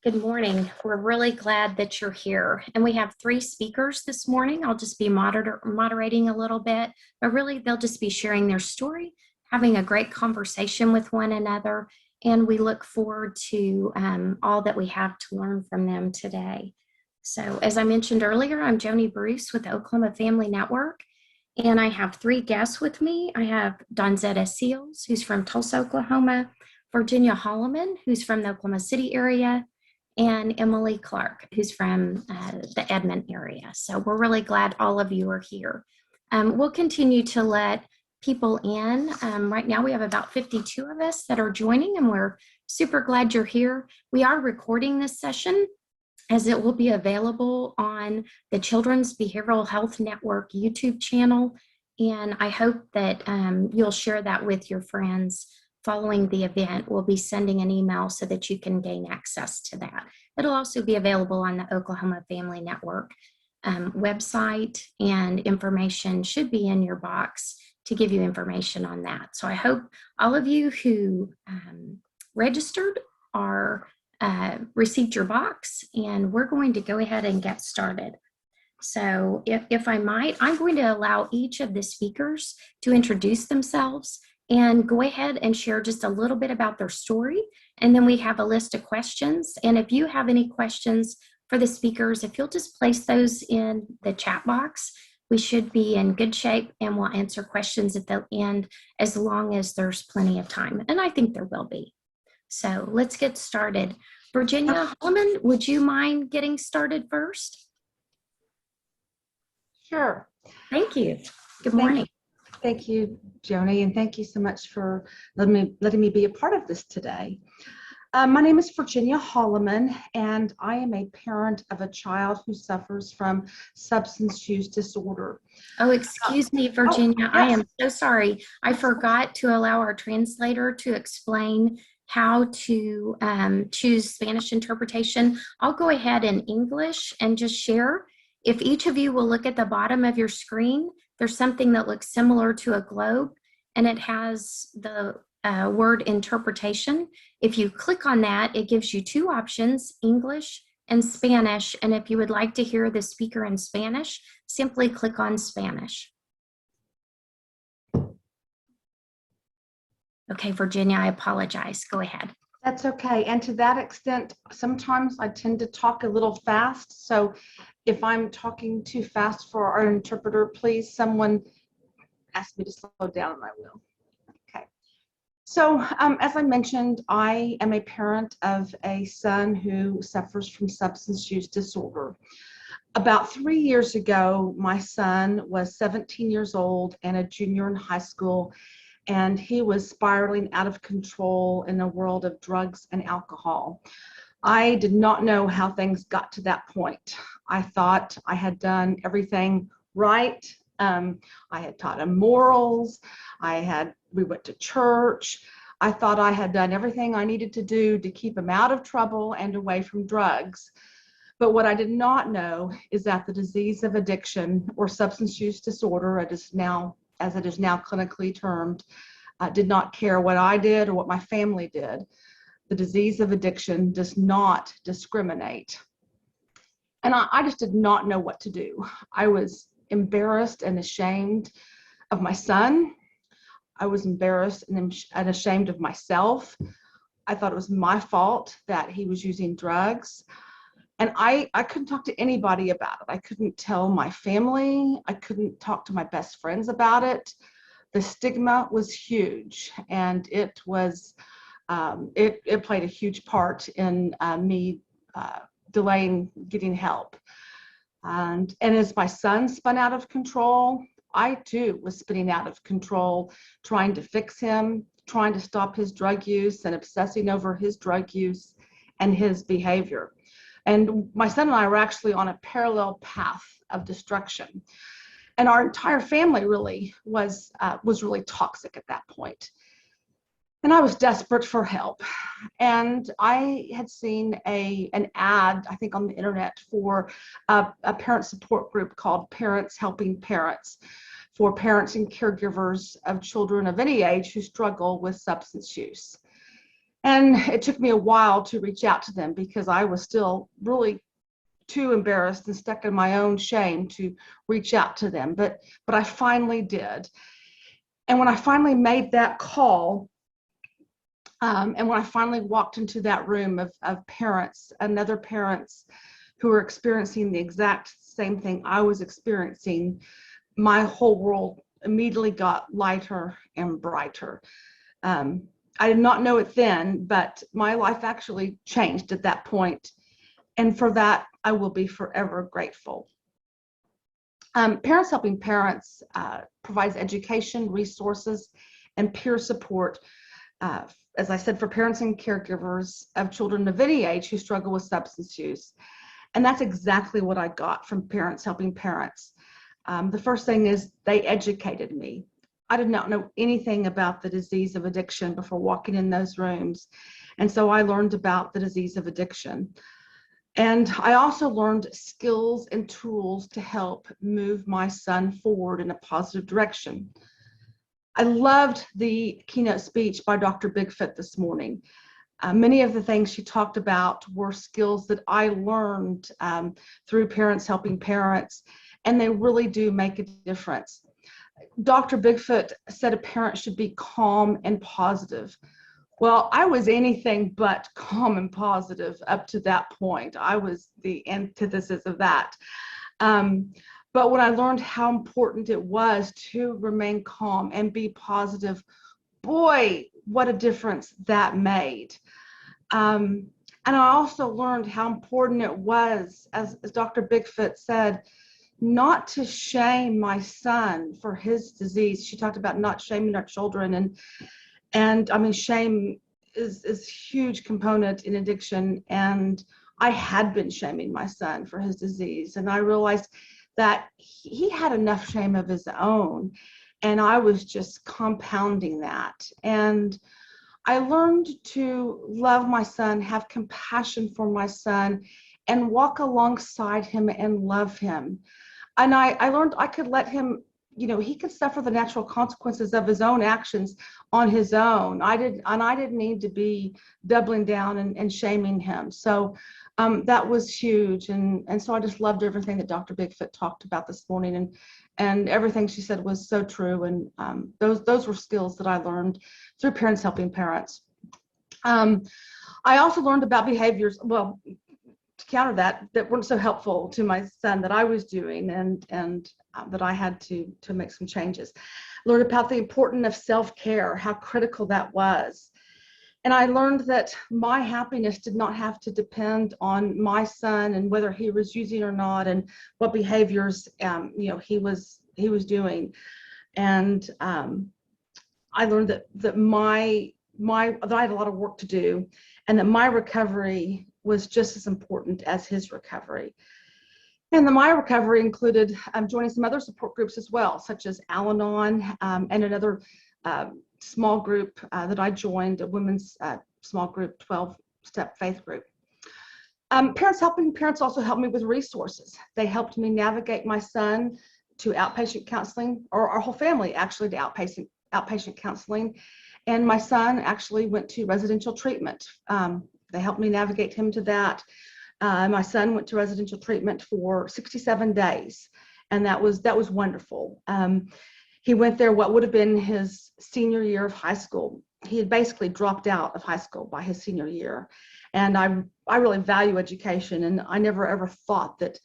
Good morning. We're really glad that you're here. And we have three speakers this morning. I'll just be moderating a little bit, but really they'll just be sharing their story, having a great conversation with one another. And we look forward to all that we have to learn from them today. So as I mentioned earlier, I'm Joanie Bruce with the Oklahoma Family Network. And I have three guests with me. I have Donzetta Seals, who's from Tulsa, Oklahoma, Virginia Holloman, who's from the Oklahoma City area, and Emily Clark, who's from the Edmond area. So we're really glad all of you are here. We'll continue to let people in. Right now we have about 52 of us that are joining, and we're super glad you're here. We are recording this session as it will be available on the Children's Behavioral Health Network YouTube channel. And I hope that you'll share that with your friends. Following the event, we'll be sending an email so that you can gain access to that. It'll also be available on the Oklahoma Family Network website, and information should be in your box to give you information on that. So I hope all of you who registered are received your box, and we're going to go ahead and get started. So if I might, I'm going to allow each of the speakers to introduce themselves and go ahead and share just a little bit about their story. And then we have a list of questions. And if you have any questions for the speakers, if you'll just place those in the chat box, we should be in good shape, and we'll answer questions at the end as long as there's plenty of time. And I think there will be. So let's get started. Virginia Holloman, would you mind getting started first? Sure. Thank you. Good morning. Thank you, Joanie, and thank you so much for letting me be a part of this today. My name is Virginia Holloman, and I am a parent of a child who suffers from substance use disorder. Oh, excuse me, Virginia. Yes. I am so sorry. I forgot to allow our translator to explain how to choose Spanish interpretation. I'll go ahead in English and just share. If each of you will look at the bottom of your screen, there's something that looks similar to a globe, and it has the word interpretation. If you click on that, it gives you two options, English and Spanish. And if you would like to hear the speaker in Spanish, simply click on Spanish. Okay, Virginia, I apologize. Go ahead. That's okay. And to that extent, sometimes I tend to talk a little fast. So if I'm talking too fast for our interpreter, please, someone ask me to slow down and I will. Okay. So as I mentioned, I am a parent of a son who suffers from substance use disorder. About 3 years ago, my son was 17 years old and a junior in high school, and he was spiraling out of control in a world of drugs and alcohol. I did not know how things got to that point. I thought I had done everything right. I had taught him morals. We went to church. I thought I had done everything I needed to do to keep him out of trouble and away from drugs. But what I did not know is that the disease of addiction, or substance use disorder, as it is now clinically termed, did not care what I did or what my family did. The disease of addiction does not discriminate. And I just did not know what to do. I was embarrassed and ashamed of my son. I was embarrassed and ashamed of myself. I thought it was my fault that he was using drugs. And I couldn't talk to anybody about it. I couldn't tell my family. I couldn't talk to my best friends about it. The stigma was huge, and it was it played a huge part in me delaying getting help. And as my son spun out of control, I too was spinning out of control, trying to fix him, trying to stop his drug use, and obsessing over his drug use and his behavior. And my son and I were actually on a parallel path of destruction. And our entire family really was really toxic at that point. And I was desperate for help. And I had seen an ad, I think on the internet, for a parent support group called Parents Helping Parents, for parents and caregivers of children of any age who struggle with substance use. And it took me a while to reach out to them because I was still really too embarrassed and stuck in my own shame to reach out to them. But I finally did. And when I finally made that call, and when I finally walked into that room of parents and other parents who were experiencing the exact same thing I was experiencing, my whole world immediately got lighter and brighter. I did not know it then, but my life actually changed at that point. And for that, I will be forever grateful. Parents Helping Parents provides education, resources, and peer support, as I said, for parents and caregivers of children of any age who struggle with substance use. And that's exactly what I got from Parents Helping Parents. The first thing is they educated me. I did not know anything about the disease of addiction before walking in those rooms. And so I learned about the disease of addiction. And I also learned skills and tools to help move my son forward in a positive direction. I loved the keynote speech by Dr. Bigfoot this morning. Many of the things she talked about were skills that I learned through Parents Helping Parents, and they really do make a difference. Dr. Bigfoot said a parent should be calm and positive. Well, I was anything but calm and positive up to that point. I was the antithesis of that. But when I learned how important it was to remain calm and be positive, boy, what a difference that made. And I also learned how important it was, as Dr. Bigfoot said, not to shame my son for his disease. She talked about not shaming our children, and I mean, shame is a huge component in addiction. And I had been shaming my son for his disease, and I realized that he had enough shame of his own, and I was just compounding that. And I learned to love my son, have compassion for my son, and walk alongside him and love him. And I learned I could let him, he could suffer the natural consequences of his own actions on his own. I didn't need to be doubling down and shaming him. So that was huge. And so I just loved everything that Dr. Bigfoot talked about this morning, and everything she said was so true. And those were skills that I learned through Parents Helping Parents. I also learned about behaviors, well, to counter that weren't so helpful to my son that I was doing, and that I had to make some changes. Learned about the importance of self-care, how critical that was. And I learned that my happiness did not have to depend on my son and whether he was using or not, and what behaviors he was doing. And I learned that that I had a lot of work to do, and that my recovery was just as important as his recovery. And my recovery included joining some other support groups as well, such as Al-Anon, and another small group that I joined, a women's small group, 12-step faith group. Parents Helping Parents also helped me with resources. They helped me navigate my son to outpatient counseling, or our whole family actually to outpatient counseling. And my son actually went to residential treatment. They helped me navigate him to that. My son went to residential treatment for 67 days, and that was wonderful. He went there what would have been his senior year of high school. He had basically dropped out of high school by his senior year. And I really value education, and I never ever thought that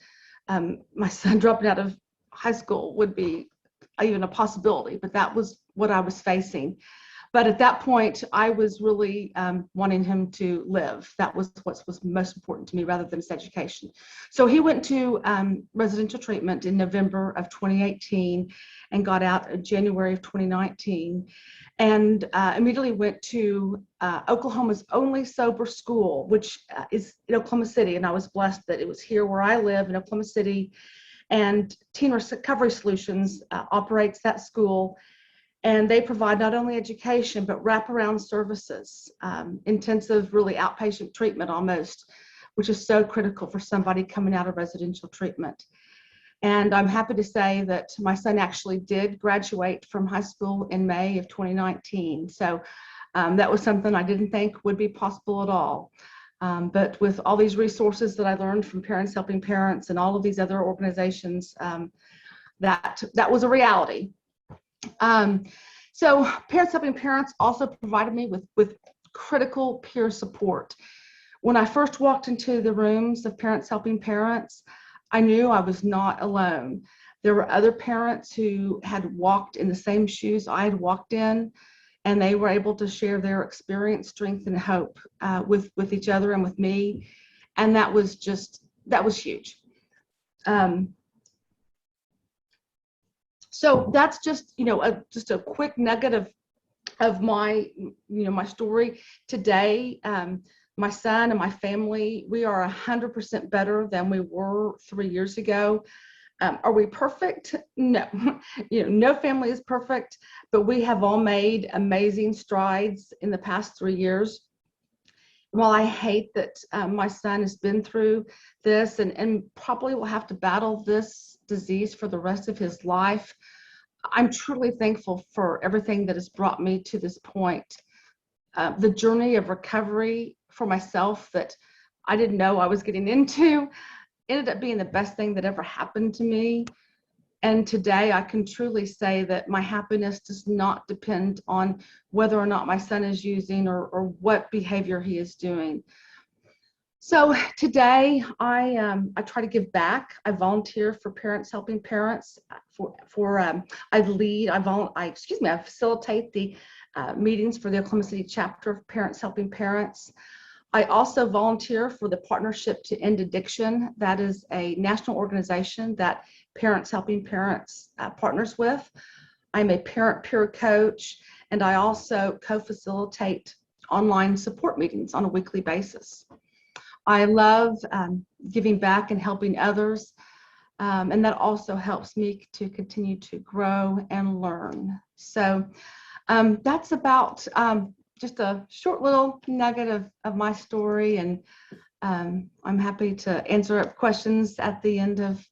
my son dropping out of high school would be even a possibility, but that was what I was facing. But at that point, I was really wanting him to live. That was what was most important to me, rather than his education. So he went to residential treatment in November of 2018 and got out in January of 2019, and immediately went to Oklahoma's only sober school, which is in Oklahoma City. And I was blessed that it was here where I live in Oklahoma City. And Teen Recovery Solutions operates that school. And they provide not only education, but wraparound services, intensive, really outpatient treatment almost, which is so critical for somebody coming out of residential treatment. And I'm happy to say that my son actually did graduate from high school in May of 2019. So That was something I didn't think would be possible at all. But with all these resources that I learned from Parents Helping Parents and all of these other organizations, that was a reality. So Parents Helping Parents also provided me with critical peer support. When I first walked into the rooms of Parents Helping Parents, I knew I was not alone. There were other parents who had walked in the same shoes I had walked in, and they were able to share their experience, strength, and hope with each other and with me. And that was huge. So that's just, just a quick nugget of my, my story today. My son and my family, we are 100% better than we were 3 years ago. Are we perfect? No. No family is perfect, but we have all made amazing strides in the past 3 years. While I hate that my son has been through this and probably will have to battle this disease for the rest of his life, I'm truly thankful for everything that has brought me to this point. The journey of recovery for myself that I didn't know I was getting into ended up being the best thing that ever happened to me. And today I can truly say that my happiness does not depend on whether or not my son is using or what behavior he is doing. So today I try to give back. I volunteer for Parents Helping Parents. I facilitate the meetings for the Oklahoma City chapter of Parents Helping Parents. I also volunteer for the Partnership to End Addiction. That is a national organization that Parents Helping Parents partners with. I'm a parent peer coach, and I also co-facilitate online support meetings on a weekly basis. I love giving back and helping others, and that also helps me to continue to grow and learn. So that's about just a short little nugget of my story, and I'm happy to answer questions at the end of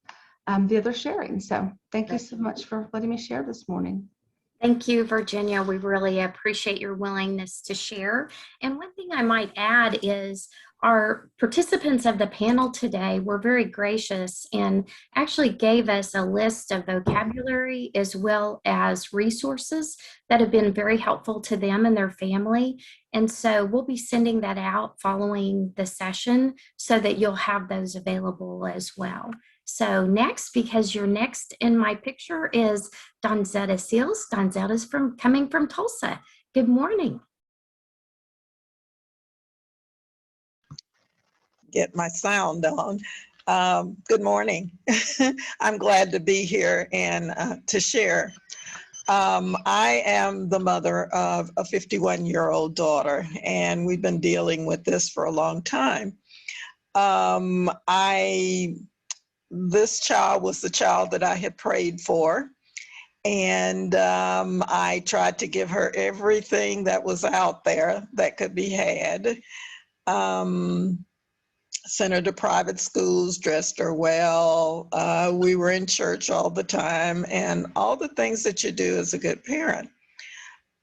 the other sharing. So thank you so much for letting me share this morning. Thank you, Virginia. We really appreciate your willingness to share. And one thing I might add is our participants of the panel today were very gracious and actually gave us a list of vocabulary as well as resources that have been very helpful to them and their family. And so we'll be sending that out following the session so that you'll have those available as well. So next, because you're next in my picture, is Donzetta Seals. Donzetta's coming from Tulsa. Good morning. Get my sound on. Good morning. I'm glad to be here and to share. I am the mother of a 51-year-old daughter, and we've been dealing with this for a long time. This child was the child that I had prayed for, and I tried to give her everything that was out there that could be had. Sent her to private schools, dressed her well. We were in church all the time, and all the things that you do as a good parent.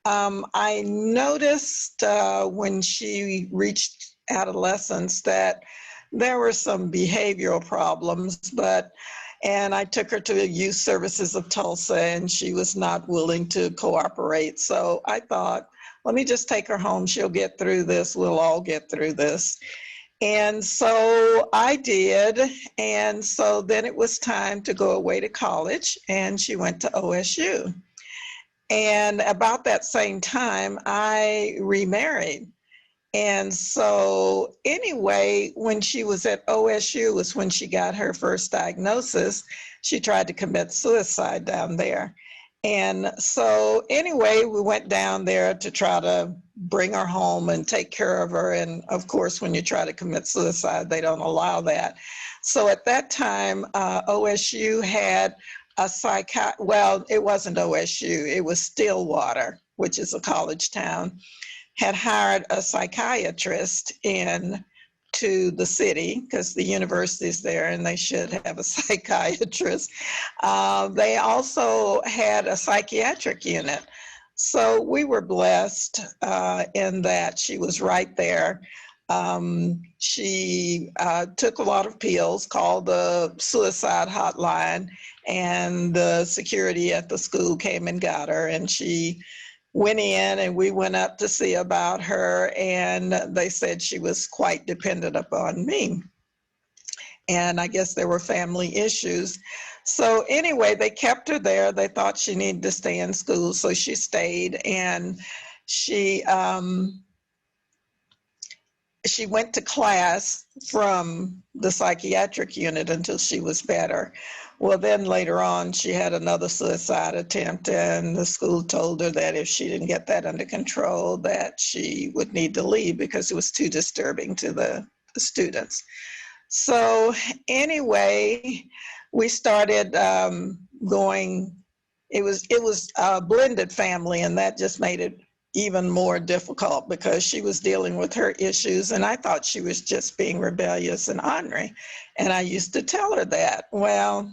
I noticed when she reached adolescence that there were some behavioral problems, and I took her to Youth Services of Tulsa, and she was not willing to cooperate. So I thought, let me just take her home. She'll get through this. We'll all get through this. And so I did. And so then it was time to go away to college, and she went to OSU. And about that same time, I remarried. And so anyway, when she was at OSU was when she got her first diagnosis. She tried to commit suicide down there. And so anyway, we went down there to try to bring her home and take care of her. And of course, when you try to commit suicide, they don't allow that. So at that time, OSU had a well, it wasn't OSU, it was Stillwater, which is a college town, had hired a psychiatrist in to the city because the university's there and they should have a psychiatrist. They also had a psychiatric unit. So we were blessed in that she was right there. She took a lot of pills, called the suicide hotline, and the security at the school came and got her, and she went in, and we went up to see about her, and they said she was quite dependent upon me. And I guess there were family issues. So anyway, they kept her there. They thought she needed to stay in school, so she stayed, and she went to class from the psychiatric unit until she was better. Well, then later on, she had another suicide attempt, and the school told her that if she didn't get that under control, that she would need to leave because it was too disturbing to the students. So anyway, we started going. It was a blended family, and that just made it even more difficult because she was dealing with her issues, and I thought she was just being rebellious and ornery. And I used to tell her that. Well,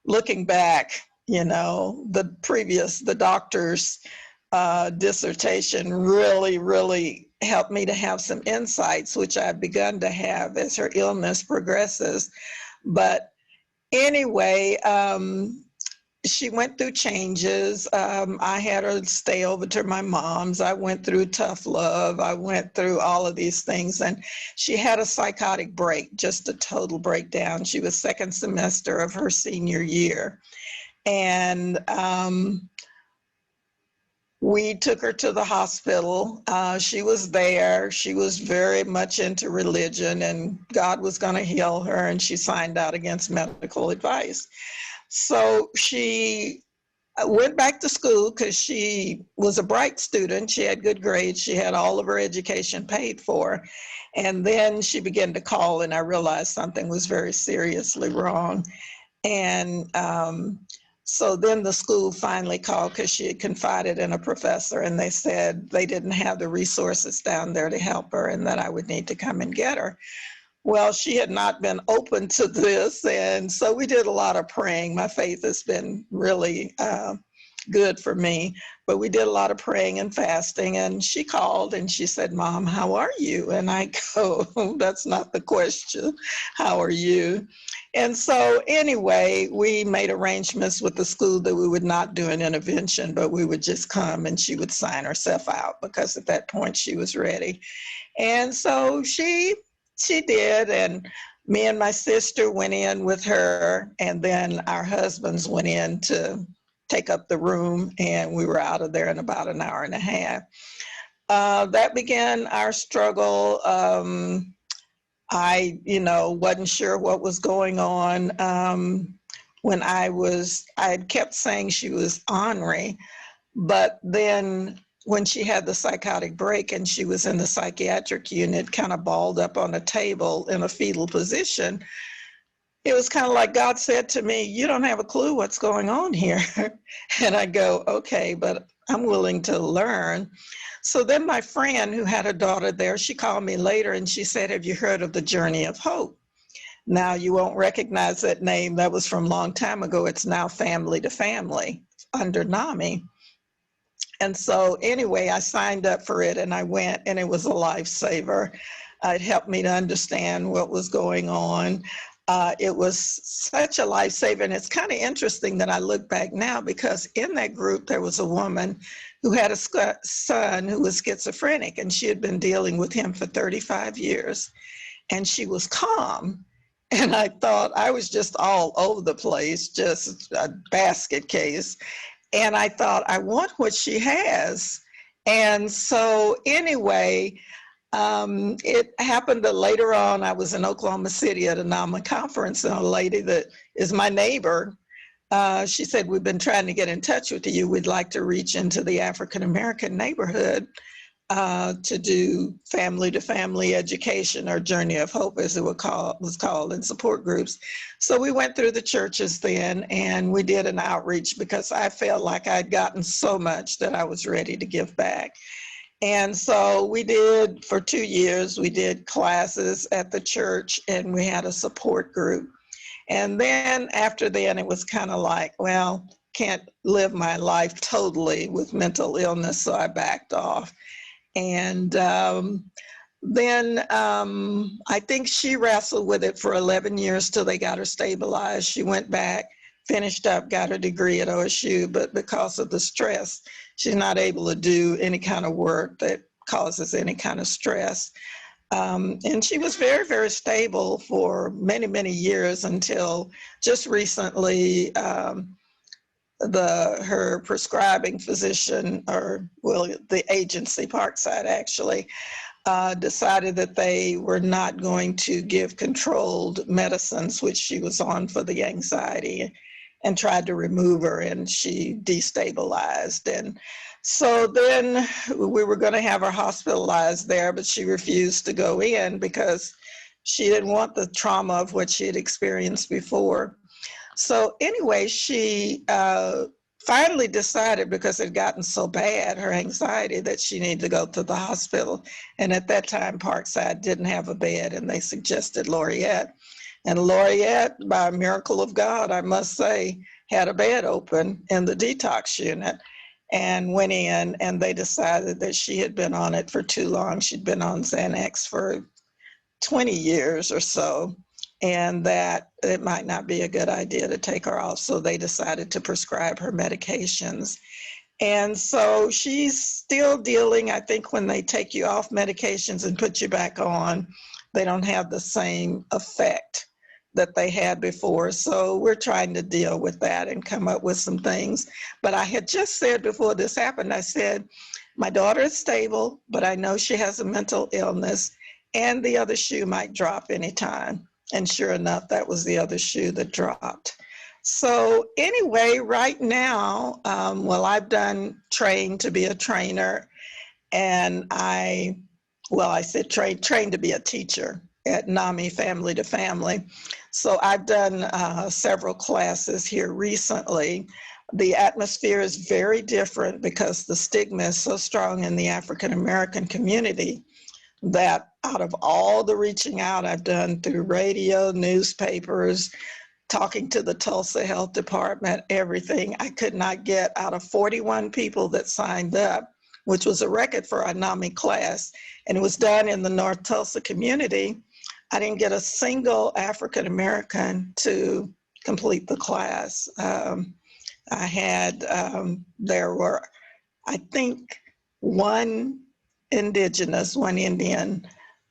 looking back, the doctor's dissertation really helped me to have some insights, which I've begun to have as her illness progresses. But anyway, she went through changes. I had her stay over to my mom's. I went through tough love. I went through all of these things. And she had a psychotic break, just a total breakdown. She was second semester of her senior year. And we took her to the hospital. She was there. She was very much into religion, and God was going to heal her, and she signed out against medical advice. So she went back to school because she was a bright student. She had good grades. She had all of her education paid for. And then she began to call, and I realized something was very seriously wrong. And so then the school finally called because she had confided in a professor, and they said they didn't have the resources down there to help her and that I would need to come and get her. Well, she had not been open to this, and so we did a lot of praying. My faith has been really good for me, but we did a lot of praying and fasting, and she called and she said, "Mom, how are you?" And I go, "That's not the question. How are you?" And so anyway, we made arrangements with the school that we would not do an intervention, but we would just come and she would sign herself out because at that point she was ready. And so she did, and me and my sister went in with her, and then our husbands went in to take up the room, and we were out of there in about an hour and a half. That began our struggle. I wasn't sure what was going on. When I had kept saying she was ornery, but then when she had the psychotic break and she was in the psychiatric unit, kind of balled up on a table in a fetal position, it was kind of like God said to me, "You don't have a clue what's going on here." And I go, "Okay, but I'm willing to learn." So then my friend who had a daughter there, she called me later and she said, "Have you heard of the Journey of Hope?" Now, you won't recognize that name. That was from a long time ago. It's now Family to Family under NAMI. And so anyway, I signed up for it and I went, and it was a lifesaver. It helped me to understand what was going on. It was such a lifesaver. And it's kind of interesting that I look back now because in that group, there was a woman who had a son who was schizophrenic, and she had been dealing with him for 35 years. And she was calm. And I thought I was just all over the place, just a basket case. And I thought, I want what she has. And so anyway, it happened that later on, I was in Oklahoma City at a NAMA conference, and a lady that is my neighbor, she said, "We've been trying to get in touch with you. We'd like to reach into the African-American neighborhood to do family-to-family education, or Journey of Hope, as it was called, in support groups." So we went through the churches then, and we did an outreach because I felt like I'd gotten so much that I was ready to give back. And so we did, for 2 years, we did classes at the church, and we had a support group. And then after then, it was kind of like, well, can't live my life totally with mental illness, so I backed off. And then I think she wrestled with it for 11 years till they got her stabilized. She went back, finished up, got her degree at OSU, but because of the stress, she's not able to do any kind of work that causes any kind of stress. And she was very, very stable for many, many years until just recently, her prescribing physician, or well, the agency, Parkside actually, decided that they were not going to give controlled medicines, which she was on for the anxiety, and tried to remove her, and she destabilized. And so then we were going to have her hospitalized there, but she refused to go in because she didn't want the trauma of what she had experienced before. So anyway, she finally decided, because it had gotten so bad, her anxiety, that she needed to go to the hospital. And at that time, Parkside didn't have a bed, and they suggested Laureate. And Laureate, by a miracle of God, I must say, had a bed open in the detox unit, and went in, and they decided that she had been on it for too long. She'd been on Xanax for 20 years or so, and that it might not be a good idea to take her off. So they decided to prescribe her medications. And so she's still dealing. I think when they take you off medications and put you back on, they don't have the same effect that they had before. So we're trying to deal with that and come up with some things. But I had just said before this happened, I said, my daughter is stable, but I know she has a mental illness, and the other shoe might drop anytime. And sure enough, that was the other shoe that dropped. So anyway, right now, I've done trained to be a trainer, and I said trained to be a teacher at NAMI Family to Family. So I've done several classes here recently. The atmosphere is very different because the stigma is so strong in the African American community that out of all the reaching out I've done through radio, newspapers, talking to the Tulsa Health Department, everything, I could not get out of 41 people that signed up, which was a record for a NAMI class, and it was done in the North Tulsa community. I didn't get a single African American to complete the class. There were, I think, one Indigenous, one Indian,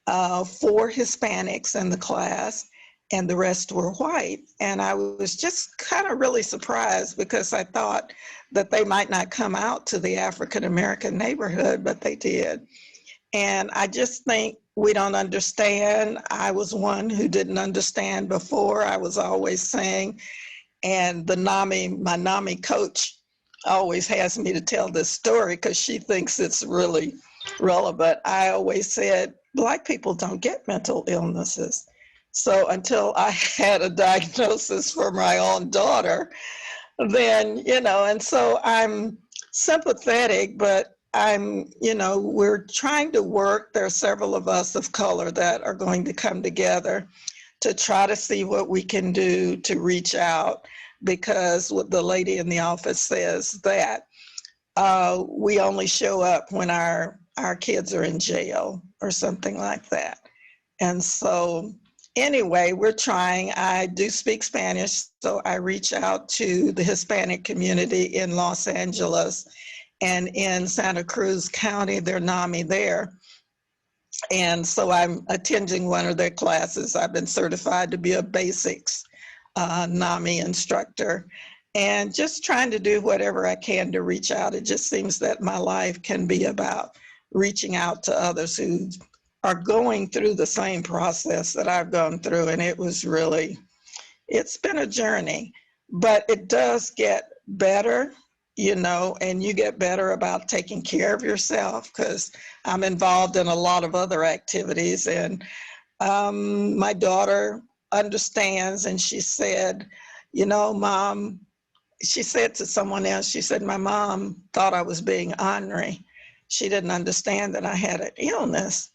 4 Hispanics in the class, and the rest were white. And I was just kind of really surprised because I thought that they might not come out to the African American neighborhood, but they did. And I just think we don't understand. I was one who didn't understand before. I was always saying, and my NAMI coach always has me to tell this story because she thinks it's really relevant. I always said, Black people don't get mental illnesses. So until I had a diagnosis for my own daughter, then, and so I'm sympathetic, but we're trying to work. There are several of us of color that are going to come together to try to see what we can do to reach out, because what the lady in the office says that we only show up when our kids are in jail or something like that. And so anyway, we're trying. I do speak Spanish, so I reach out to the Hispanic community in Los Angeles and in Santa Cruz County. They're NAMI there. And so I'm attending one of their classes. I've been certified to be a basics NAMI instructor, and just trying to do whatever I can to reach out. It just seems that my life can be about reaching out to others who are going through the same process that I've gone through. And it's been a journey, but it does get better, and you get better about taking care of yourself, because I'm involved in a lot of other activities. And my daughter understands, and she said, Mom, she said to someone else, she said, my mom thought I was being ornery. She didn't understand that I had an illness.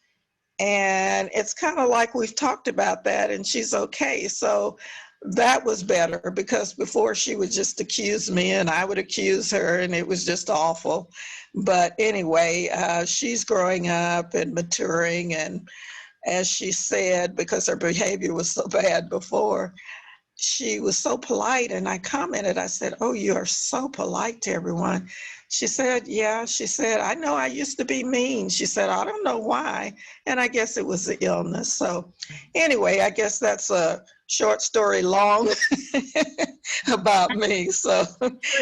And it's kind of like we've talked about that, and she's okay. So that was better, because before she would just accuse me and I would accuse her, and it was just awful. But anyway, she's growing up and maturing, and as she said, because her behavior was so bad before, she was so polite, and I commented, I said, "Oh, you are so polite to everyone." She said, "Yeah," she said, "I know I used to be mean." She said, "I don't know why." And I guess it was the illness. So anyway, I guess that's a short story long about me. So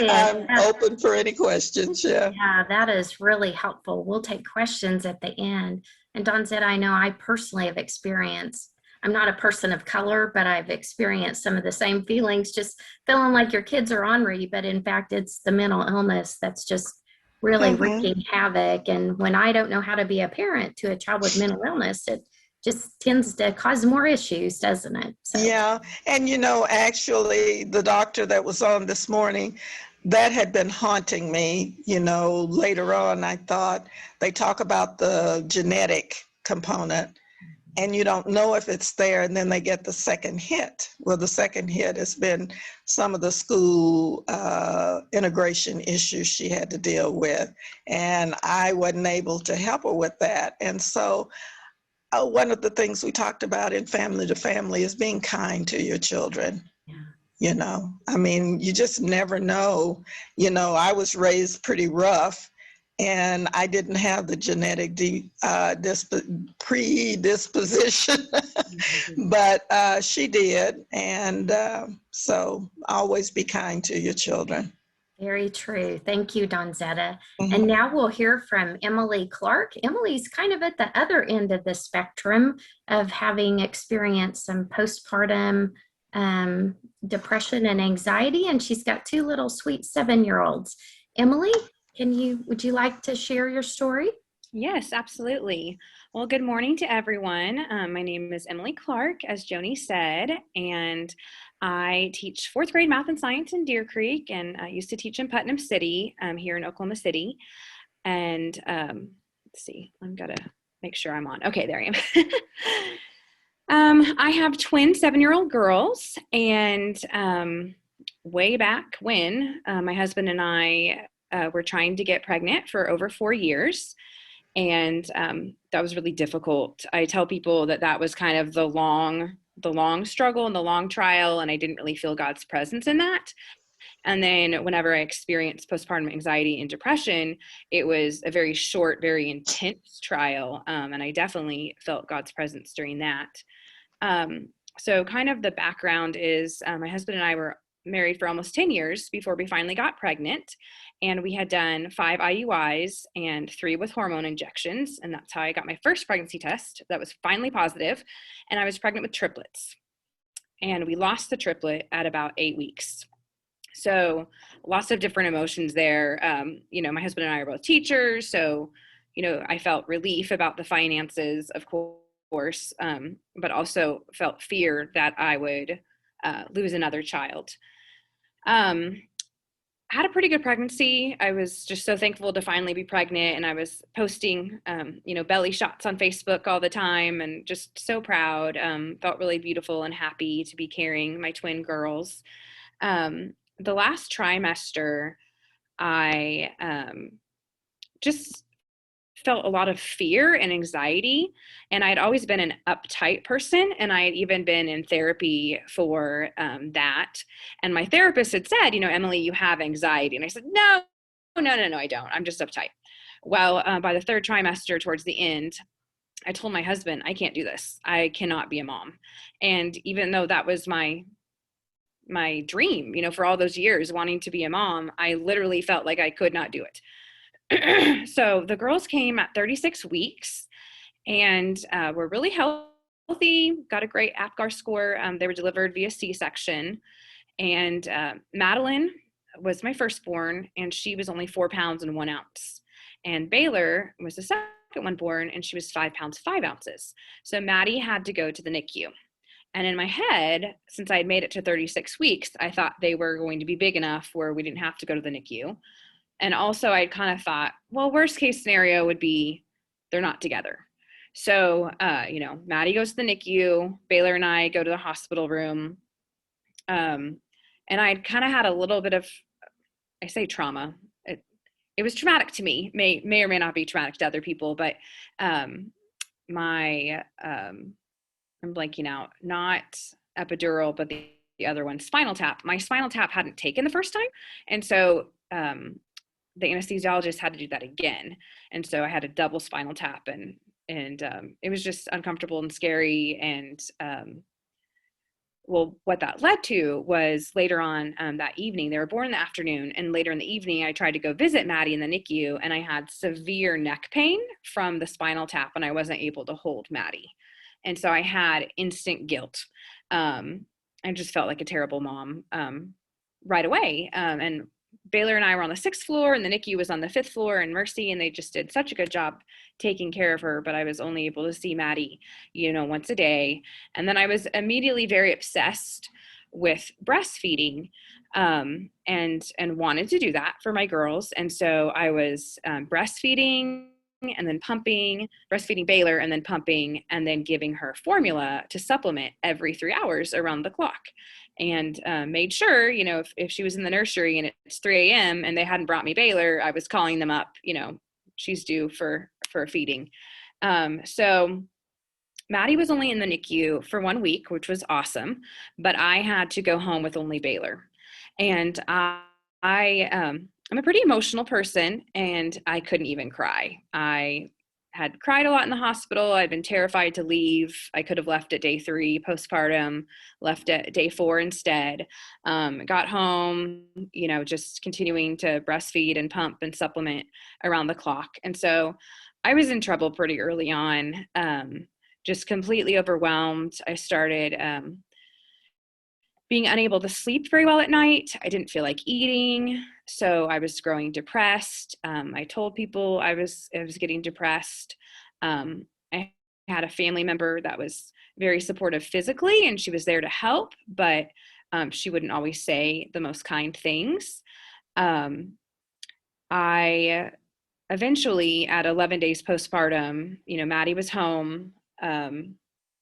Yeah, I'm open for any questions. Yeah. yeah, that is really helpful. We'll take questions at the end. And Dawn said, I know I personally have experienced, I'm not a person of color, but I've experienced some of the same feelings, just feeling like your kids are ornery, but in fact, it's the mental illness that's just really Mhm. wreaking havoc. And when I don't know how to be a parent to a child with mental illness, it just tends to cause more issues, doesn't it? So, Yeah, and actually, the doctor that was on this morning, that had been haunting me. Later on, I thought they talk about the genetic component, and you don't know if it's there, and then they get the second hit. Well, the second hit has been some of the school integration issues she had to deal with, and I wasn't able to help her with that. And so one of the things we talked about in Family to Family is being kind to your children. I mean, you just never know. I was raised pretty rough, and I didn't have the genetic predisposition, but she did. And so always be kind to your children. very true. Thank you, Donzetta. Mhm. And now we'll hear from Emily Clark. Emily's kind of at the other end of the spectrum of having experienced some postpartum depression and anxiety, and she's got two little sweet 7-year-olds. Emily, would you like to share your story? Yes, absolutely. Well, good morning to everyone. My name is Emily Clark, as Joanie said, and I teach fourth grade math and science in Deer Creek, and I used to teach in Putnam City here in Oklahoma City. And let's see, I've got to make sure I'm on. Okay, there I am. I have twin 7-year-old girls, and way back when my husband and I were trying to get pregnant for over 4 years. And that was really difficult. I tell people that was kind of the long struggle and the long trial, and I didn't really feel God's presence in that. And then whenever I experienced postpartum anxiety and depression, it was a very short, very intense trial, and I definitely felt God's presence during that. So kind of the background is my husband and I were married for almost 10 years before we finally got pregnant. And we had done 5 IUIs and 3 with hormone injections. And that's how I got my first pregnancy test. That was finally positive. And I was pregnant with triplets. And we lost the triplet at about 8 weeks. So lots of different emotions there. My husband and I are both teachers. So, I felt relief about the finances, of course, but also felt fear that I would lose another child. Had a pretty good pregnancy. I was just so thankful to finally be pregnant, and I was posting, belly shots on Facebook all the time, and just so proud. Felt really beautiful and happy to be carrying my twin girls. The last trimester, I just felt a lot of fear and anxiety, and I had always been an uptight person, and I had even been in therapy for that. And my therapist had said, Emily, you have anxiety. And I said, no, I don't. I'm just uptight. Well, by the 3rd trimester, towards the end, I told my husband, I can't do this. I cannot be a mom. And even though that was my dream, for all those years wanting to be a mom, I literally felt like I could not do it. So the girls came at 36 weeks and were really healthy, got a great APGAR score. They were delivered via C-section. And Madeline was my firstborn, and she was only 4 pounds and 1 ounce. And Baylor was the second one born, and she was 5 pounds, 5 ounces. So Maddie had to go to the NICU. And in my head, since I had made it to 36 weeks, I thought they were going to be big enough where we didn't have to go to the NICU. And also I kind of thought, well, worst case scenario would be they're not together. So, Maddie goes to the NICU, Baylor and I go to the hospital room, And I'd kind of had a little bit of, I say trauma. It was traumatic to me, may or may not be traumatic to other people, but my, I'm blanking out, not epidural, but the other one, spinal tap. My spinal tap hadn't taken the first time. And so the anesthesiologist had to do that again. And so I had a double spinal tap, and it was just uncomfortable and scary. And well, what that led to was later on that evening, they were born in the afternoon, and later in the evening, I tried to go visit Maddie in the NICU, and I had severe neck pain from the spinal tap, and I wasn't able to hold Maddie. And so I had instant guilt. I just felt like a terrible mom right away. And Baylor and I were on the 6th floor, and the NICU was on the 5th floor in Mercy, and they just did such a good job taking care of her, but I was only able to see Maddie, once a day. And then I was immediately very obsessed with breastfeeding, and wanted to do that for my girls. And so I was breastfeeding and then pumping, breastfeeding Baylor and then pumping, and then giving her formula to supplement every 3 hours around the clock. And made sure, if she was in the nursery and it's 3 a.m. and they hadn't brought me Baylor, I was calling them up, she's due for feeding. So Maddie was only in the NICU for 1 week, which was awesome, but I had to go home with only Baylor. And I'm a pretty emotional person, and I couldn't even cry. I had cried a lot in the hospital. I'd been terrified to leave. I could have left at day 3 postpartum, left at day 4 instead. Got home, just continuing to breastfeed and pump and supplement around the clock. And so I was in trouble pretty early on, just completely overwhelmed. I started being unable to sleep very well at night. I didn't feel like eating. So I was growing depressed. I told people I was getting depressed. I had a family member that was very supportive physically, and she was there to help, but she wouldn't always say the most kind things. I eventually, at 11 days postpartum, Maddie was home.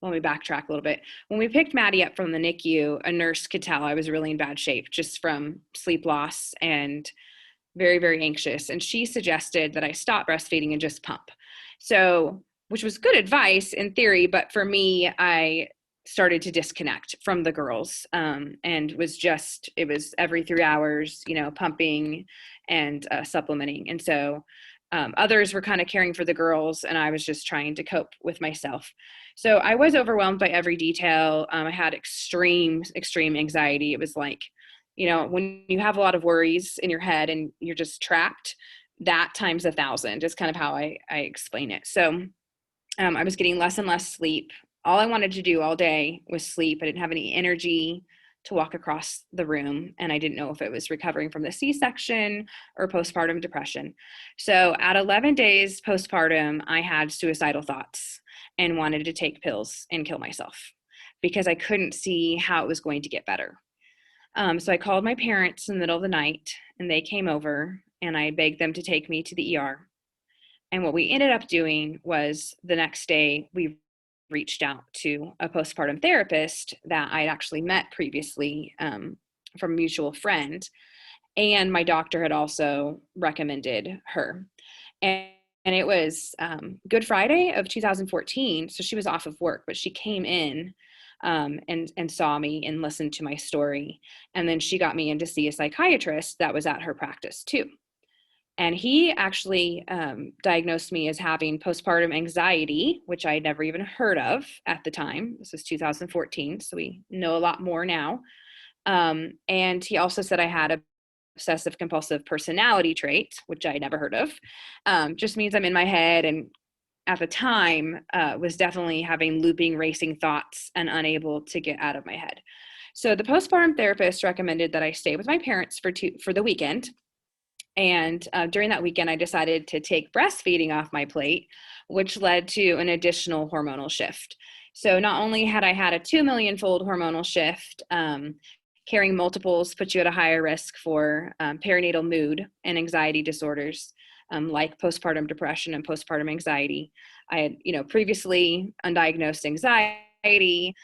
Let me backtrack a little bit. When we picked Maddie up from the NICU, a nurse could tell I was really in bad shape just from sleep loss and very, very anxious. And she suggested that I stop breastfeeding and just pump. So, which was good advice in theory, but for me, I started to disconnect from the girls, and it was every 3 hours, pumping and supplementing. And so others were kind of caring for the girls, and I was just trying to cope with myself. So I was overwhelmed by every detail. I had extreme anxiety. It was like, when you have a lot of worries in your head and you're just trapped, that times 1,000 is kind of how I explain it. So I was getting less and less sleep. All I wanted to do all day was sleep. I didn't have any energy to walk across the room, and I didn't know if it was recovering from the C-section or postpartum depression. So at 11 days postpartum, I had suicidal thoughts and wanted to take pills and kill myself because I couldn't see how it was going to get better. So I called my parents in the middle of the night, and they came over, and I begged them to take me to the ER. And what we ended up doing was the next day we reached out to a postpartum therapist that I'd actually met previously from a mutual friend. And my doctor had also recommended her. And it was Good Friday of 2014. So she was off of work, but she came in and saw me and listened to my story. And then she got me in to see a psychiatrist that was at her practice too. And he actually diagnosed me as having postpartum anxiety, which I had never even heard of at the time. This was 2014, so we know a lot more now. And he also said I had a obsessive compulsive personality trait, which I had never heard of. Just means I'm in my head, and at the time was definitely having looping, racing thoughts and unable to get out of my head. So the postpartum therapist recommended that I stay with my parents for the weekend. And during that weekend, I decided to take breastfeeding off my plate, which led to an additional hormonal shift. So not only had I had a 2 million-fold hormonal shift, carrying multiples puts you at a higher risk for perinatal mood and anxiety disorders, like postpartum depression and postpartum anxiety. I had, previously undiagnosed anxiety,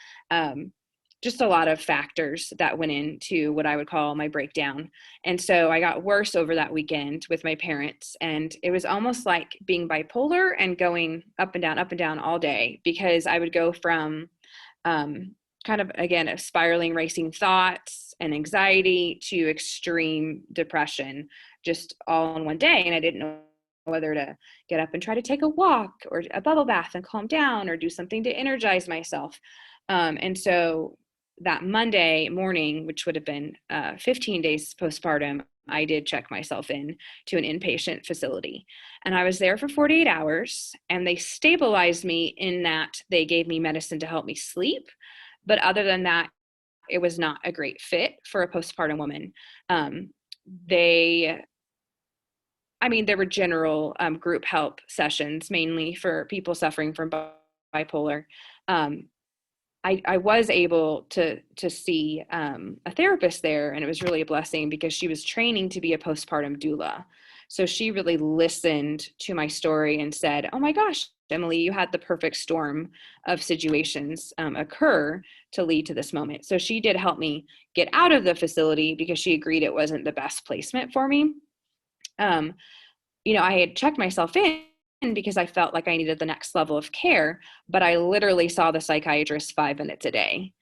just a lot of factors that went into what I would call my breakdown. And so I got worse over that weekend with my parents. And it was almost like being bipolar and going up and down all day, because I would go from kind of, again, a spiraling, racing thoughts and anxiety to extreme depression, just all in one day. And I didn't know whether to get up and try to take a walk or a bubble bath and calm down, or do something to energize myself. And so that Monday morning, which would have been 15 days postpartum, I did check myself in to an inpatient facility. And I was there for 48 hours, and they stabilized me in that they gave me medicine to help me sleep. But other than that, it was not a great fit for a postpartum woman. There were general group help sessions, mainly for people suffering from bipolar. I was able to see a therapist there, and it was really a blessing because she was training to be a postpartum doula. So she really listened to my story and said, "Oh my gosh, Emily, you had the perfect storm of situations occur to lead to this moment." So she did help me get out of the facility because she agreed it wasn't the best placement for me. I had checked myself in because I felt like I needed the next level of care, but I literally saw the psychiatrist 5 minutes a day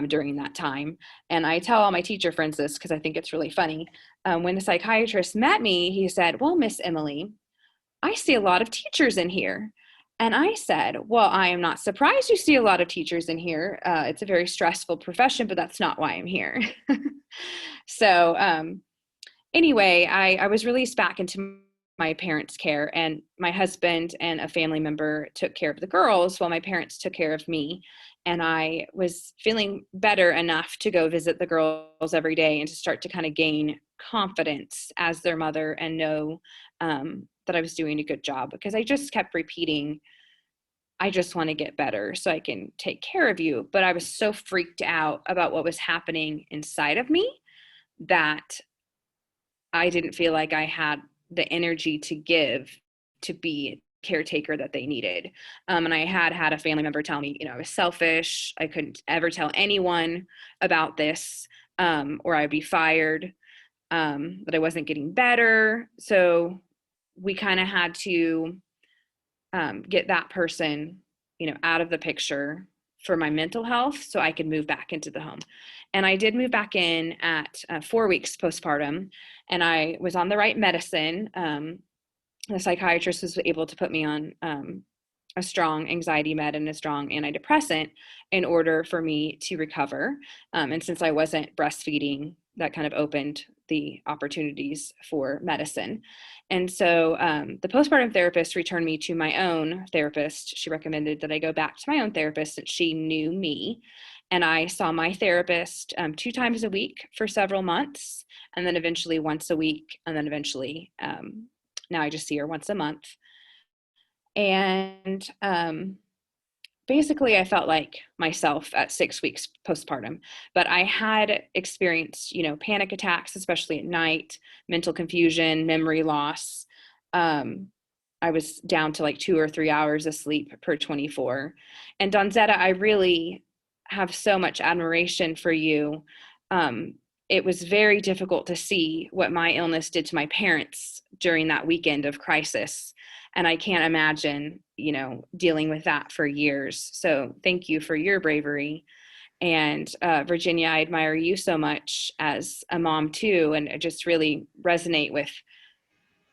during that time. And I tell all my teacher friends this because I think it's really funny. When the psychiatrist met me, he said, "Well, Miss Emily, I see a lot of teachers in here." And I said, "Well, I am not surprised you see a lot of teachers in here. It's a very stressful profession, but that's not why I'm here." So anyway, I was released back into my parents' care, and my husband and a family member took care of the girls while my parents took care of me. And I was feeling better enough to go visit the girls every day and to start to kind of gain confidence as their mother and know that I was doing a good job, because I just kept repeating, "I just want to get better so I can take care of you." But I was so freaked out about what was happening inside of me that I didn't feel like I had the energy to give to be a caretaker that they needed. And I had a family member tell me, I was selfish. I couldn't ever tell anyone about this, or I'd be fired, that I wasn't getting better. So we kind of had to get that person, out of the picture for my mental health so I could move back into the home. And I did move back in at 4 weeks postpartum, and I was on the right medicine. The psychiatrist was able to put me on a strong anxiety med and a strong antidepressant in order for me to recover. And since I wasn't breastfeeding, that kind of opened the opportunities for medicine. And so the postpartum therapist returned me to my own therapist. She recommended that I go back to my own therapist since she knew me. And I saw my therapist 2 times a week for several months, and then eventually once a week, and then eventually now I just see her once a month. And basically I felt like myself at 6 weeks postpartum, but I had experienced, panic attacks, especially at night, mental confusion, memory loss. I was down to like 2 or 3 hours of sleep per 24. And Donzetta, I really have so much admiration for you. It was very difficult to see what my illness did to my parents during that weekend of crisis. And I can't imagine, dealing with that for years. So thank you for your bravery. And Virginia, I admire you so much as a mom too, and I just really resonate with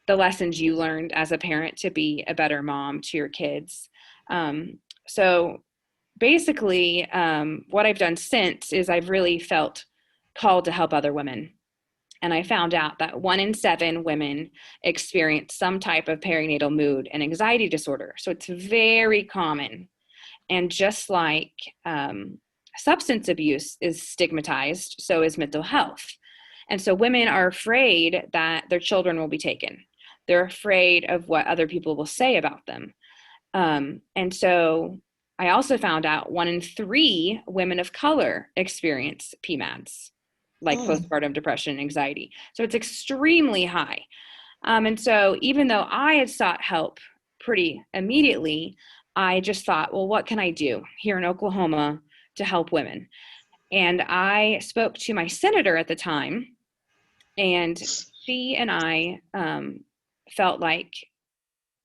the lessons you learned as a parent to be a better mom to your kids. So basically, what I've done since is I've really felt called to help other women. And I found out that 1 in 7 women experience some type of perinatal mood and anxiety disorder. So it's very common. And just like substance abuse is stigmatized, so is mental health. And so women are afraid that their children will be taken. They're afraid of what other people will say about them. And so I also found out 1 in 3 women of color experience PMADS, like postpartum depression and anxiety. So it's extremely high. And so even though I had sought help pretty immediately, I just thought, well, what can I do here in Oklahoma to help women? And I spoke to my senator at the time, and she and I felt like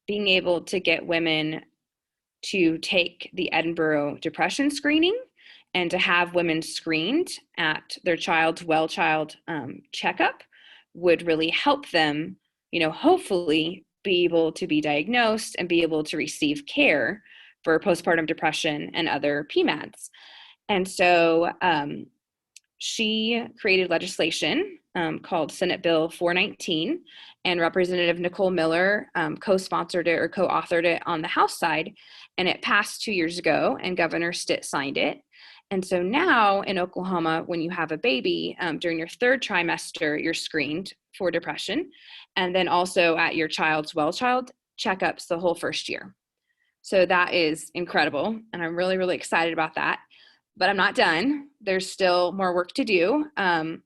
being able to get women to take the Edinburgh depression screening and to have women screened at their child's well child checkup would really help them, hopefully be able to be diagnosed and be able to receive care for postpartum depression and other PMADs. And so she created legislation called Senate Bill 419, and Representative Nicole Miller co-sponsored it or co-authored it on the House side, and it passed 2 years ago, and Governor Stitt signed it. And so now in Oklahoma, when you have a baby, during your third trimester, you're screened for depression, and then also at your child's well child checkups the whole first year. So that is incredible, and I'm really, really excited about that. But I'm not done. There's still more work to do. And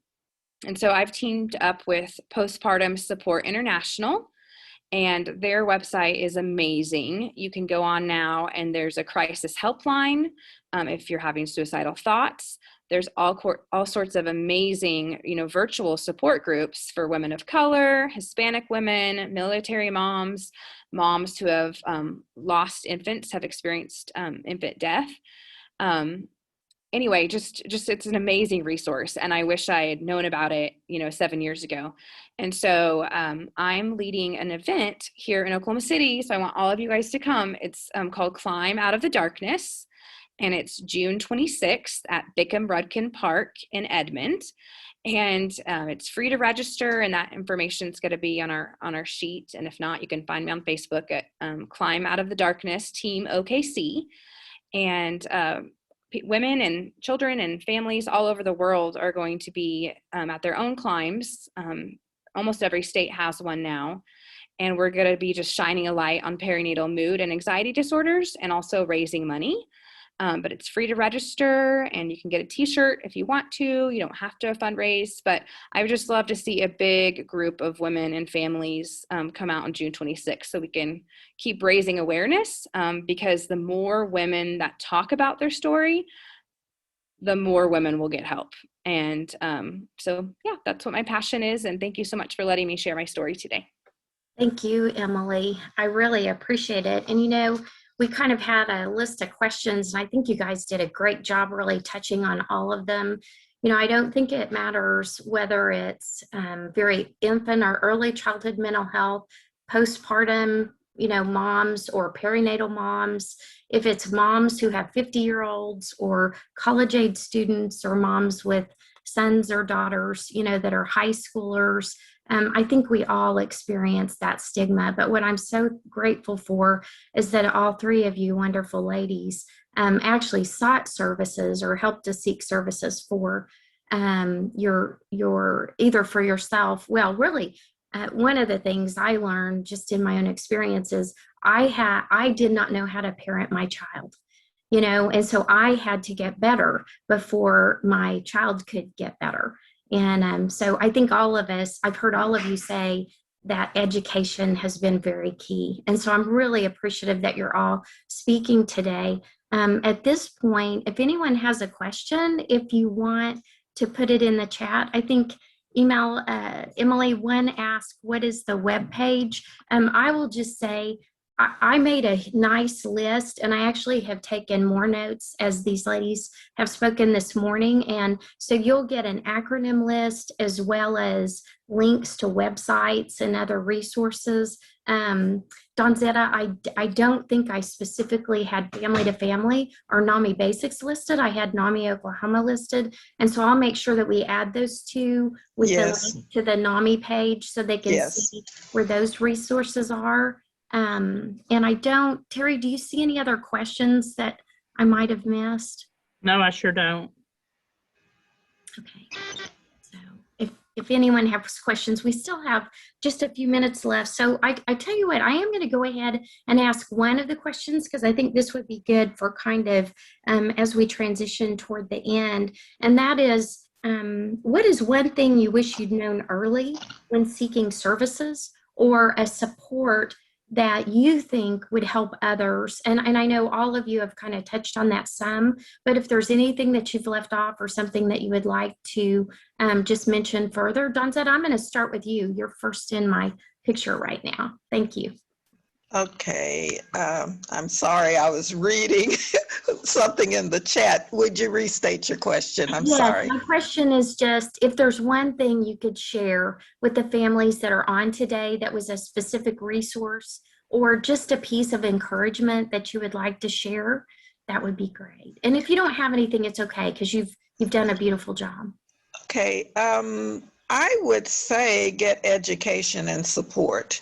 so I've teamed up with Postpartum Support International, and their website is amazing. You can go on now, and there's a crisis helpline if you're having suicidal thoughts. There's all sorts of amazing, virtual support groups for women of color, Hispanic women, military moms, moms who have lost infants, have experienced infant death. Anyway, just it's an amazing resource, and I wish I had known about it, 7 years ago. And so I'm leading an event here in Oklahoma City, so I want all of you guys to come. It's called Climb Out of the Darkness, and it's June 26th at Bickham Rudkin Park in Edmond. And it's free to register, and that information is going to be on our sheet. And if not, you can find me on Facebook at Climb Out of the Darkness Team OKC. And women and children and families all over the world are going to be at their own climbs. Almost every state has one now. And we're going to be just shining a light on perinatal mood and anxiety disorders, and also raising money. But it's free to register, and you can get a t-shirt if you want to. You don't have to fundraise, but I would just love to see a big group of women and families come out on June 26th so we can keep raising awareness, because the more women that talk about their story, the more women will get help. And so, yeah, that's what my passion is. And thank you so much for letting me share my story today. Thank you, Emily. I really appreciate it. And we kind of had a list of questions, and I think you guys did a great job really touching on all of them. I don't think it matters whether it's very infant or early childhood mental health, postpartum, moms or perinatal moms, if it's moms who have 50-year-olds or college-age students, or moms with sons or daughters, that are high schoolers. I think we all experience that stigma, but what I'm so grateful for is that all three of you wonderful ladies actually sought services or helped to seek services for your either for yourself. Well, really, one of the things I learned just in my own experience is I did not know how to parent my child. And so I had to get better before my child could get better. And so I think all of us, I've heard all of you say that education has been very key. And so I'm really appreciative that you're all speaking today. At this point, if anyone has a question, if you want to put it in the chat, I think email Emily. One asked, what is the web page? I will just say, I made a nice list, and I actually have taken more notes as these ladies have spoken this morning. And so you'll get an acronym list as well as links to websites and other resources. Donzetta, I don't think I specifically had Family to Family or NAMI Basics listed. I had NAMI Oklahoma listed. And so I'll make sure that we add those two with the link to the NAMI page so they can see where those resources are. And Terry, do you see any other questions that I might have missed? No, I sure don't. Okay. So if anyone has questions, we still have just a few minutes left. So I tell you what, I am going to go ahead and ask one of the questions, because I think this would be good for kind of as we transition toward the end. And that is, what is one thing you wish you'd known early when seeking services or a support that you think would help others. And I know all of you have kind of touched on that some, but if there's anything that you've left off or something that you would like to just mention further, Donzetta, I'm going to start with you. You're first in my picture right now. Thank you. Okay, I'm sorry, I was reading something in the chat. Would you restate your question? I'm Yes, sorry. my question is just if there's one thing you could share with the families that are on today that was a specific resource or just a piece of encouragement that you would like to share, that would be great. And if you don't have anything, it's okay because you've done a beautiful job. Okay, I would say get education and support.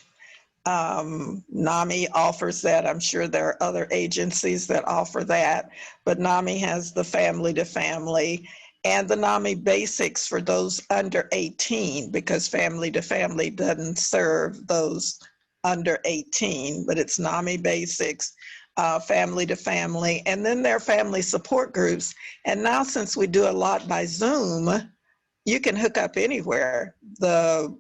NAMI offers that. I'm sure there are other agencies that offer that, but NAMI has the family to family and the NAMI basics for those under 18, because family to family doesn't serve those under 18, but it's NAMI basics, family to family, and then there are family support groups. And now since we do a lot by Zoom, you can hook up anywhere. The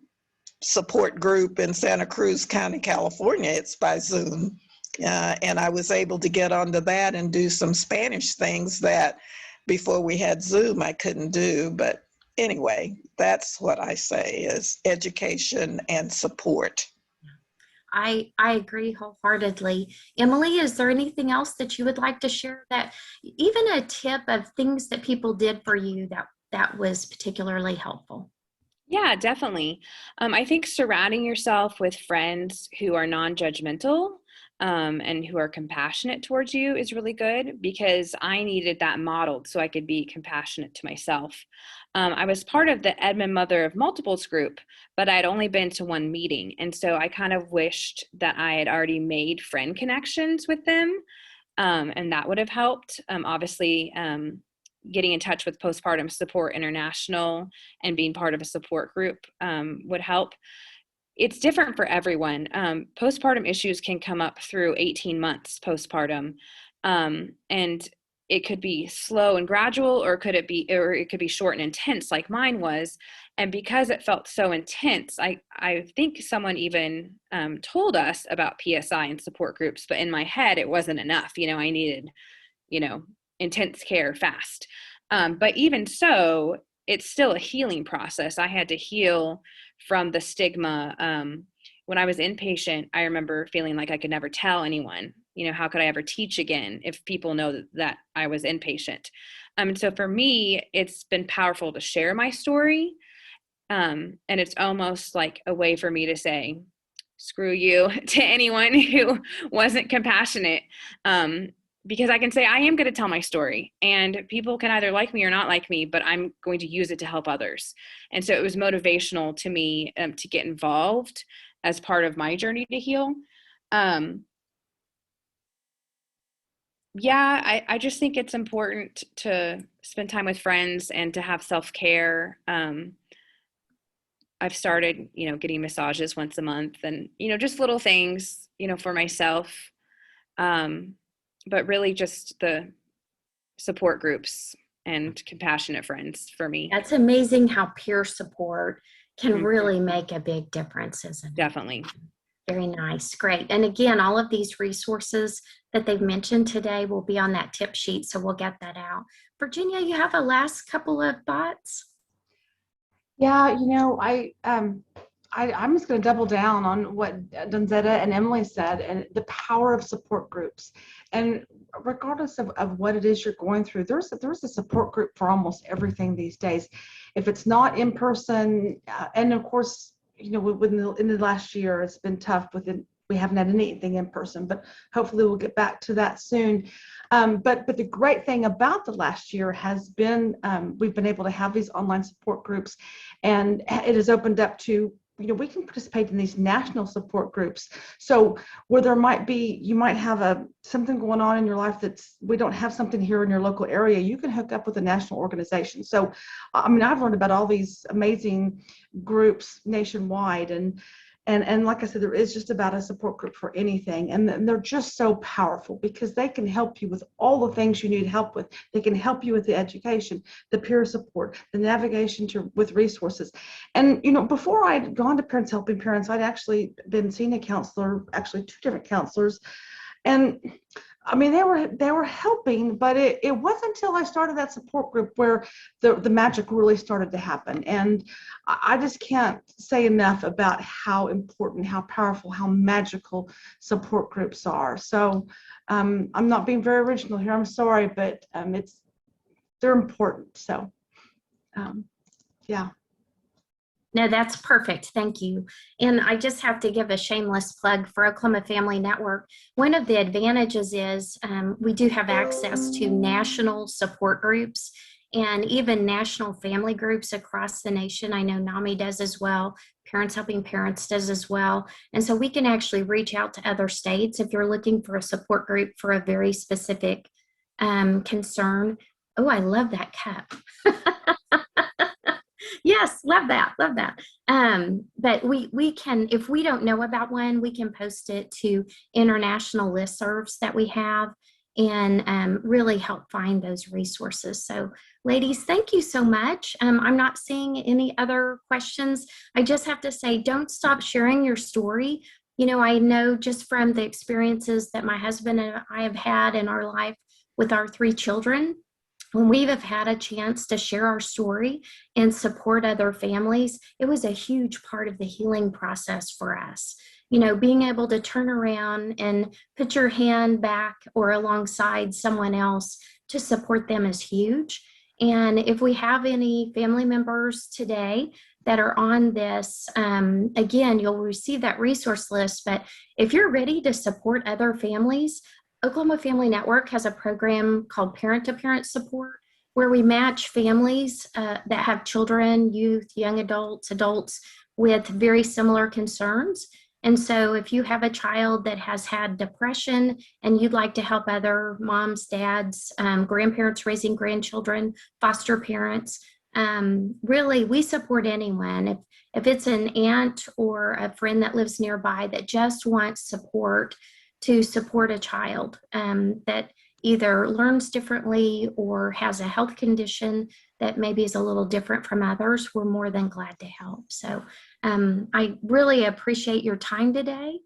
support group in Santa Cruz County, California, it's by Zoom. And I was able to get onto that and do some Spanish things that before we had Zoom I couldn't do. But anyway, that's what I say is education and support. I agree wholeheartedly. Emily, is there anything else that you would like to share, that even a tip of things that people did for you that was particularly helpful? Yeah, definitely. I think surrounding yourself with friends who are non-judgmental and who are compassionate towards you is really good, because I needed that modeled so I could be compassionate to myself. I was part of the Edmund Mother of Multiples group, but I'd only been to one meeting. And so I kind of wished that I had already made friend connections with them, and that would have helped. Obviously, getting in touch with Postpartum Support International and being part of a support group would help. It's different for everyone. Postpartum issues can come up through 18 months postpartum, and it could be slow and gradual, or it could be short and intense like mine was. And because it felt so intense, I think someone even told us about PSI and support groups, but in my head it wasn't enough. I needed, intense care fast. But even so, it's still a healing process. I had to heal from the stigma. When I was inpatient, I remember feeling like I could never tell anyone, how could I ever teach again if people know that I was inpatient? And so for me, it's been powerful to share my story. And it's almost like a way for me to say, screw you to anyone who wasn't compassionate. Because I can say, I am going to tell my story, and people can either like me or not like me, but I'm going to use it to help others. And so it was motivational to me to get involved as part of my journey to heal. I just think it's important to spend time with friends and to have self-care. I've started, getting massages once a month, and, just little things, for myself. But really just the support groups and compassionate friends for me. That's amazing how peer support can Mhm. really make a big difference, isn't it? Definitely. Very nice. Great. And again, all of these resources that they've mentioned today will be on that tip sheet, so we'll get that out. Virginia, you have a last couple of thoughts? Yeah, I'm just going to double down on what Donzetta and Emily said, and the power of support groups. And regardless of what it is you're going through, there's a support group for almost everything these days. If it's not in person, and of course, in the last year, it's been tough we haven't had anything in person, but hopefully we'll get back to that soon. But the great thing about the last year has been we've been able to have these online support groups, and it has opened up to, we can participate in these national support groups. So where you might have something going on in your life we don't have something here in your local area, you can hook up with a national organization. So, I've learned about all these amazing groups nationwide, and And like I said, there is just about a support group for anything. And they're just so powerful because they can help you with all the things you need help with. They can help you with the education, the peer support, the navigation with resources. And, before I'd gone to Parents Helping Parents, I'd actually been seeing a counselor, actually two different counselors. And I mean, they were helping, but it wasn't until I started that support group where the magic really started to happen. And I just can't say enough about how important, how powerful, how magical support groups are. So I'm not being very original here. I'm sorry, but they're important. So yeah. No, that's perfect. Thank you. And I just have to give a shameless plug for Oklahoma Family Network. One of the advantages is we do have access to national support groups and even national family groups across the nation. I know NAMI does as well. Parents Helping Parents does as well. And so we can actually reach out to other states if you're looking for a support group for a very specific concern. Oh, I love that cup. Yes, love that, love that. But we can, if we don't know about one, we can post it to international listservs that we have and really help find those resources. So ladies, thank you so much. I'm not seeing any other questions. I just have to say, don't stop sharing your story. I know just from the experiences that my husband and I have had in our life with our 3 children, when we have had a chance to share our story and support other families, it was a huge part of the healing process for us. Being able to turn around and put your hand back or alongside someone else to support them is huge. And if we have any family members today that are on this, again, you'll receive that resource list. But if you're ready to support other families, Oklahoma Family Network has a program called Parent to Parent Support, where we match families that have children, youth, young adults with very similar concerns. And so if you have a child that has had depression and you'd like to help other moms, dads, grandparents raising grandchildren, foster parents, really we support anyone. If it's an aunt or a friend that lives nearby that just wants support to support a child that either learns differently or has a health condition that maybe is a little different from others, we're more than glad to help. So I really appreciate your time today.